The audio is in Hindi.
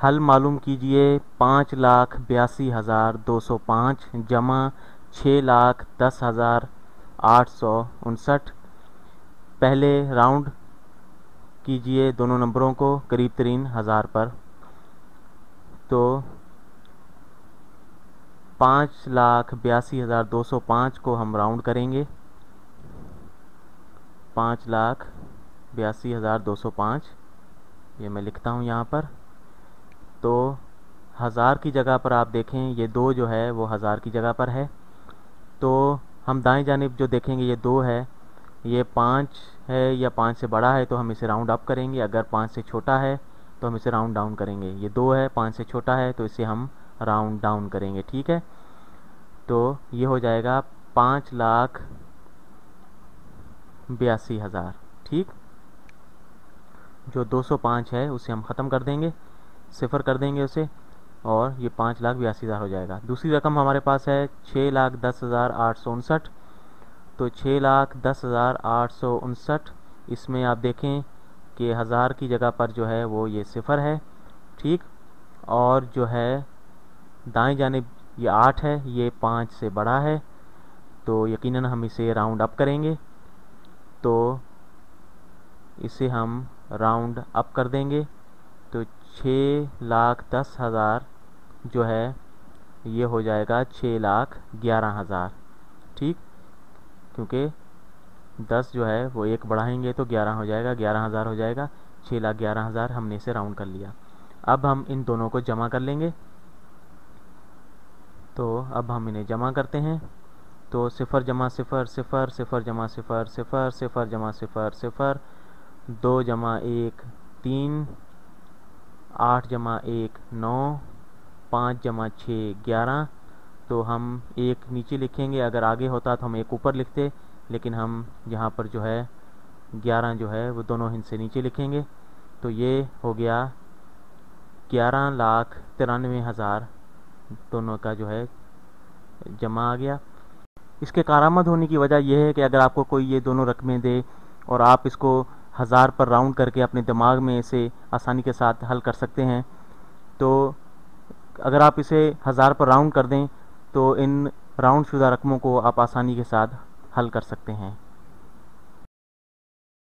हल मालूम कीजिए 5,82,205 जमा 6,10,859। पहले राउंड कीजिए दोनों नंबरों को करीब तरीन हज़ार पर। तो 5,82,205 को हम राउंड करेंगे, 5,82,205 ये मैं लिखता हूँ यहाँ पर। तो हज़ार की जगह पर आप देखें ये 2 जो है वो हज़ार की जगह पर है। तो हम दाएं जानिब जो देखेंगे ये 2 है, ये 5 है या 5 से बड़ा है तो हम इसे राउंड अप करेंगे, अगर 5 से छोटा है तो हम इसे राउंड डाउन करेंगे। ये 2 है, 5 से छोटा है तो इसे हम राउंड डाउन करेंगे। ठीक है, तो ये हो जाएगा 5,82,000। ठीक, जो 205 है उसे हम ख़त्म कर देंगे, सिफर कर देंगे उसे, और ये 5,82,000 हो जाएगा। दूसरी रकम हमारे पास है 6,10,859। तो 6,10,859 इसमें आप देखें कि हज़ार की जगह पर जो है वो ये सिफर है। ठीक, और जो है दाएं जानिब ये 8 है, ये 5 से बड़ा है तो यकीनन हम इसे राउंड अप करेंगे। तो इसे हम राउंड अप कर देंगे, तो 6,10,000 जो है ये हो जाएगा 6,11,000। ठीक, क्योंकि 10 जो है वो 1 बढ़ाएंगे तो 11 हो जाएगा, 11,000 हो जाएगा। 6,11,000 हमने इसे राउंड कर लिया। अब हम इन दोनों को जमा कर लेंगे। तो अब हम इन्हें जमा करते हैं। तो सिफर जमा सिफर सिफर, सिफर जमा सिफर सिफर, सिफर जमा सिफर सिफर, 2 जमा 1 3, 8 जमा 1 9, 5 जमा 6 11। तो हम एक नीचे लिखेंगे, अगर आगे होता तो हम एक ऊपर लिखते, लेकिन हम यहाँ पर जो है 11 जो है वो दोनों हिस्से नीचे लिखेंगे। तो ये हो गया 11,93,000 दोनों का जो है जमा आ गया। इसके कारामद होने की वजह यह है कि अगर आपको कोई ये दोनों रकमें दे और आप इसको हज़ार पर राउंड करके अपने दिमाग में इसे आसानी के साथ हल कर सकते हैं, तो अगर आप इसे हज़ार पर राउंड कर दें तो इन राउंड शुदा रकमों को आप आसानी के साथ हल कर सकते हैं।